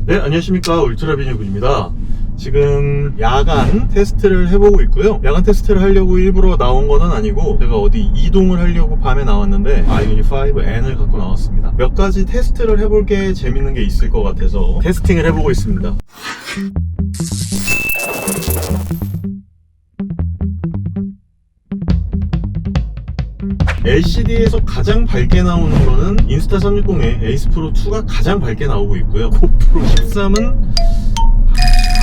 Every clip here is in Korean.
네, 안녕하십니까. 울트라비니군입니다. 지금 야간 테스트를 해보고 있고요. 야간 테스트를 하려고 일부러 나온 거는 아니고 제가 어디 이동을 하려고 밤에 나왔는데 아이오닉 5N을 갖고 나왔습니다. 몇 가지 테스트를 해볼 게 재밌는 게 있을 것 같아서 테스팅을 해보고 있습니다. LCD에서 가장 밝게 나오는 거는 인스타 360의 에이스 프로 2가 가장 밝게 나오고 있고요. 고프로 13은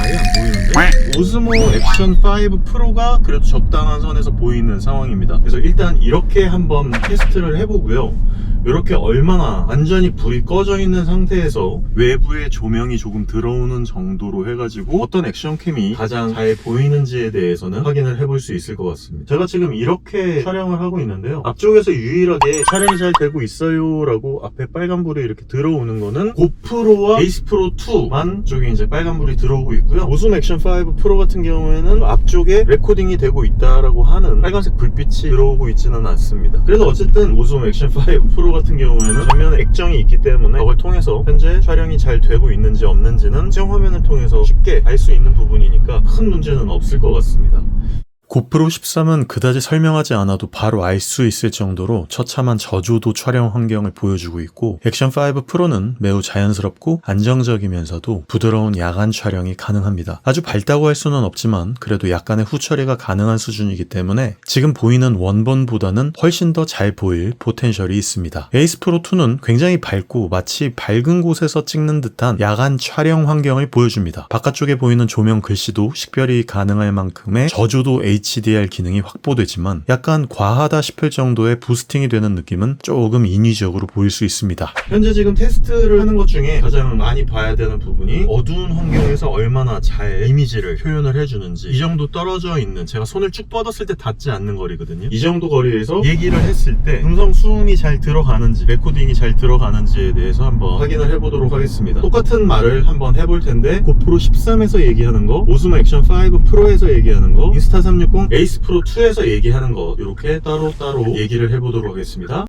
아예 안 보이는데 오스모 액션 5 프로가 그래도 적당한 선에서 보이는 상황입니다. 그래서 일단 이렇게 한번 테스트를 해보고요. 이렇게 얼마나 완전히 불이 꺼져 있는 상태에서 외부의 조명이 조금 들어오는 정도로 해가지고 어떤 액션캠이 가장 잘 보이는지에 대해서는 확인을 해볼 수 있을 것 같습니다. 제가 지금 이렇게 촬영을 하고 있는데요. 앞쪽에서 유일하게 촬영이 잘 되고 있어요 라고 앞에 빨간불이 이렇게 들어오는 거는 고프로와 에이스 프로 2만 쪽에 이제 빨간불이 들어오고 있고요. 오스모 액션 5 프로 같은 경우에는 앞쪽에 레코딩이 되고 있다라고 하는 빨간색 불빛이 들어오고 있지는 않습니다. 그래서 어쨌든 오스모 액션 5 프로 같은 경우에는 전면에 액정이 있기 때문에 그걸 통해서 현재 촬영이 잘 되고 있는지 없는지는 액정 화면을 통해서 쉽게 알 수 있는 부분이니까 큰 문제는 없을 것 같습니다. 고프로 13은 그다지 설명하지 않아도 바로 알 수 있을 정도로 처참한 저조도 촬영 환경을 보여주고 있고, 액션 5 프로는 매우 자연스럽고 안정적이면서도 부드러운 야간 촬영이 가능합니다. 아주 밝다고 할 수는 없지만 그래도 약간의 후처리가 가능한 수준이기 때문에 지금 보이는 원본보다는 훨씬 더 잘 보일 포텐셜이 있습니다. 에이스 프로 2는 굉장히 밝고 마치 밝은 곳에서 찍는 듯한 야간 촬영 환경을 보여줍니다. 바깥쪽에 보이는 조명 글씨도 식별이 가능할 만큼의 저조도 HDR 기능이 확보되지만 약간 과하다 싶을 정도의 부스팅이 되는 느낌은 조금 인위적으로 보일 수 있습니다. 현재 지금 테스트를 하는 것 중에 가장 많이 봐야 되는 부분이 어두운 환경에서 얼마나 잘 이미지를 표현을 해주는지, 이 정도 떨어져 있는, 제가 손을 쭉 뻗었을 때 닿지 않는 거리거든요. 이 정도 거리에서 얘기를 했을 때 음성 수음이 잘 들어가는지, 레코딩이 잘 들어가는지에 대해서 한번 확인을 해보도록 하겠습니다. 똑같은 말을 한번 해볼 텐데 고프로 13에서 얘기하는 거, 오스모 액션 5 프로에서 얘기하는 거, 인스타 360 에이스 프로 2에서 얘기하는 거, 이렇게 따로따로 얘기를 해보도록 하겠습니다.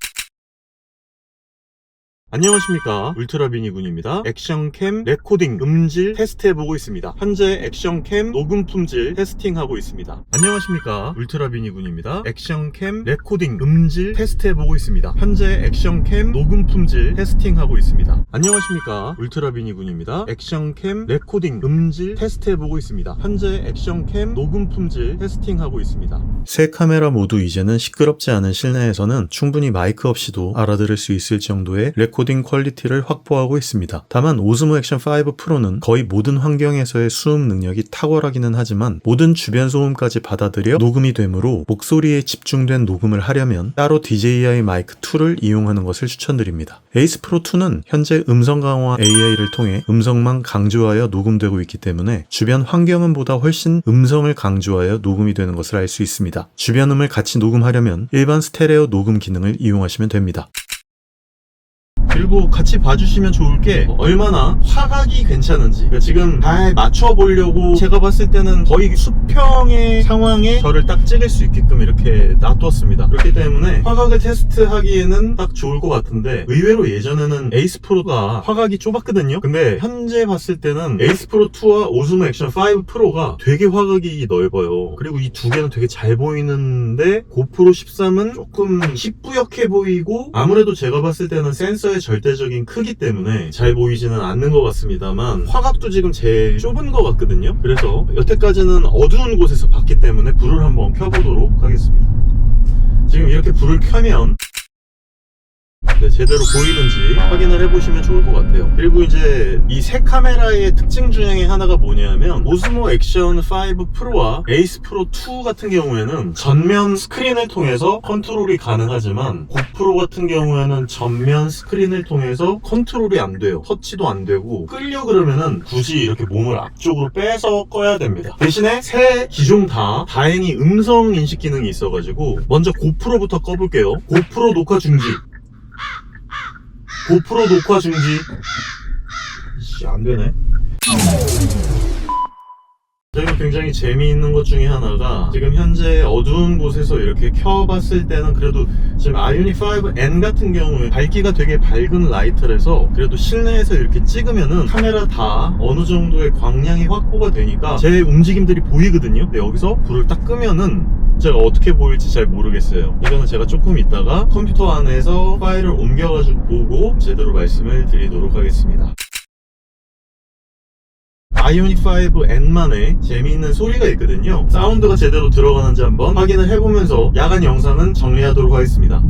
안녕하십니까, 울트라비니군입니다. 액션캠 레코딩 음질 테스트해보고 있습니다. 현재 액션캠 녹음 품질 테스팅하고 있습니다. 안녕하십니까, 울트라비니군입니다. 액션캠 레코딩 음질 테스트해보고 있습니다. 현재 액션캠 녹음 품질 테스팅하고 있습니다. 안녕하십니까, 울트라비니군입니다. 액션캠 레코딩 음질 테스트해보고 있습니다. 현재 액션캠 녹음 품질 테스팅하고 있습니다. 세 카메라 모두 이제는 시끄럽지 않은 실내에서는 충분히 마이크 없이도 알아들을 수 있을 정도의 레코딩 퀄리티를 확보하고 있습니다. 다만 오스모 액션 5 프로는 거의 모든 환경에서의 수음 능력이 탁월하기는 하지만 모든 주변 소음까지 받아들여 녹음이 되므로 목소리에 집중된 녹음을 하려면 따로 DJI 마이크 2를 이용하는 것을 추천드립니다. 에이스 프로 2는 현재 음성 강화 AI를 통해 음성만 강조하여 녹음되고 있기 때문에 주변 환경음보다 훨씬 음성을 강조하여 녹음이 되는 것을 알 수 있습니다. 주변 음을 같이 녹음하려면 일반 스테레오 녹음 기능을 이용하시면 됩니다. 그리고 같이 봐주시면 좋을 게 얼마나 화각이 괜찮은지, 그러니까 지금 잘 맞춰보려고 제가 봤을 때는 거의 수평의 상황에 저를 딱 찍을 수 있게끔 이렇게 놔뒀습니다. 그렇기 때문에 화각을 테스트하기에는 딱 좋을 것 같은데, 의외로 예전에는 에이스 프로가 화각이 좁았거든요. 근데 현재 봤을 때는 에이스 프로 2와 오스모 액션 5 프로가 되게 화각이 넓어요. 그리고 이 두 개는 되게 잘 보이는데 고프로 13은 조금 희뿌옇게 보이고, 아무래도 제가 봤을 때는 센서의 절대적인 크기 때문에 잘 보이지는 않는 것 같습니다만 화각도 지금 제일 좁은 것 같거든요. 그래서 여태까지는 어두운 곳에서 봤기 때문에 불을 한번 켜보도록 하겠습니다. 지금 이렇게 불을 켜면 제대로 보이는지 확인을 해보시면 좋을 것 같아요. 그리고 이제 이 세 카메라의 특징 중에 하나가 뭐냐면, 오스모 액션 5 프로와 에이스 프로 2 같은 경우에는 전면 스크린을 통해서 컨트롤이 가능하지만 고프로 같은 경우에는 전면 스크린을 통해서 컨트롤이 안 돼요. 터치도 안 되고, 끌려 그러면은 굳이 이렇게 몸을 앞쪽으로 빼서 꺼야 됩니다. 대신에 세 기종 다 다행히 음성 인식 기능이 있어가지고 먼저 고프로부터 꺼볼게요. 고프로 녹화 중지. 고프로 녹화 중지. 안되네. 자, 이거 굉장히 재미있는 것 중에 하나가 지금 현재 어두운 곳에서 이렇게 켜봤을 때는 그래도 지금 아이오닉 5N 같은 경우에 밝기가 되게 밝은 라이트라서 그래도 실내에서 이렇게 찍으면은 카메라 다 어느 정도의 광량이 확보가 되니까 제 움직임들이 보이거든요. 근데 여기서 불을 딱 끄면은 제가 어떻게 보일지 잘 모르겠어요. 이거는 제가 조금 있다가 컴퓨터 안에서 파일을 옮겨가지고 보고 제대로 말씀을 드리도록 하겠습니다. 아이오닉 5N만의 재미있는 소리가 있거든요. 사운드가 제대로 들어가는지 한번 확인을 해보면서 야간 영상은 정리하도록 하겠습니다.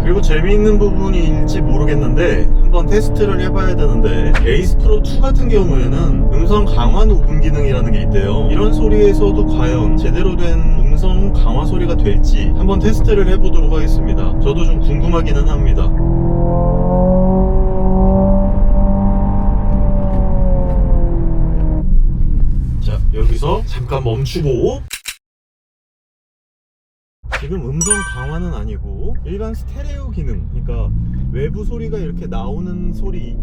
그리고 재미있는 부분일지 모르겠는데 한번 테스트를 해봐야 되는데 에이스 프로 2 같은 경우에는 음성 강화 녹음 기능이라는 게 있대요. 이런 소리에서도 과연 제대로 된 음성 강화 소리가 될지 한번 테스트를 해보도록 하겠습니다. 저도 좀 궁금하기는 합니다. 자, 여기서 잠깐 멈추고 지금 음성 강화는 아니고 일반 스테레오 기능, 그러니까 외부 소리가 이렇게 나오는 소리,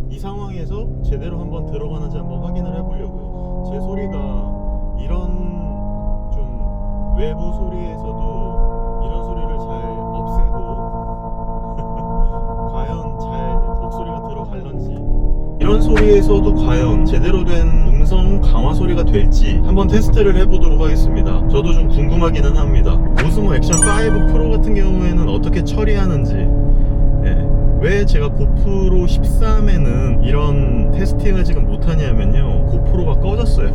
이 상황에서 제대로 한번 들어가는지 한번 확인을 해보려고요. 제 소리가 이런 좀 외부 소리에서도 이런 소리를 잘 없애고 과연 잘 목소리가 들어갈런지, 이런 소리에서도 과연 제대로 된 음성 강화 소리가 될지 한번 테스트를 해보도록 하겠습니다. 저도 좀 궁금하기는 합니다. 오스모 액션 5 프로 같은 경우에는 어떻게 처리하는지, 왜 제가 고프로 13에는 이런 테스팅을 지금 못하냐면요, 고프로가 꺼졌어요.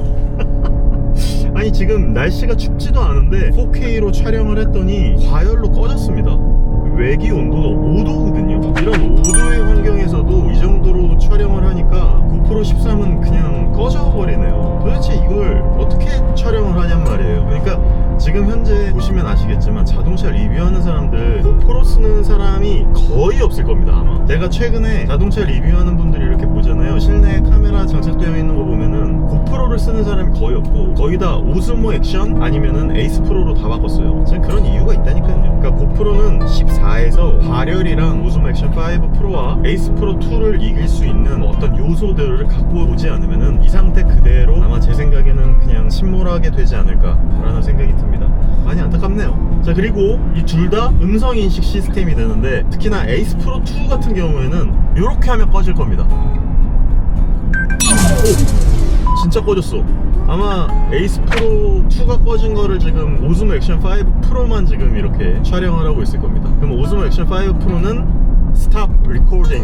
아니 지금 날씨가 춥지도 않은데 4K로 촬영을 했더니 과열로 꺼졌습니다. 외기 온도가 5도거든요 이런 5도의 환경에서도 이 정도로 촬영을 하니까 고프로 13은 그냥 꺼져버리네요. 도대체 이걸 어떻게 촬영을 하냔 말이에요. 그러니까 지금 현재 보시면 아시겠지만 자동차 리뷰하는 사람들 고프로 쓰는 사람이 거의 없을 겁니다. 아마 제가 최근에 자동차 리뷰하는 분들이 이렇게 보잖아요. 실내에 카메라 장착되어 있는 거 보면은 고프로를 쓰는 사람이 거의 없고 거의 다 오스모 액션 아니면은 에이스 프로로 다 바꿨어요. 지금 그런 이유가 있다니까요. 그러니까 고프로는 14에서 발열이랑 오스모 액션 5 프로와 에이스 프로 2를 이길 수 있는 어떤 요소들을 갖고 오지 않으면은 이 상태 그대로 아마 제 생각에는 그냥 침몰하게 되지 않을까 라는 생각이 듭니다. 많이 안타깝네요. 자, 그리고 이 둘 다 음성 인식 시스템이 되는데 특히나 에이스 프로 2 같은 경우에는 이렇게 하면 꺼질 겁니다. 오! 진짜 꺼졌어. 아마 에이스 프로 2가 꺼진 거를 지금 오스모 액션 5 프로만 지금 이렇게 촬영을 하고 있을 겁니다. 그럼 오스모 액션 5 프로는 스탑 리코딩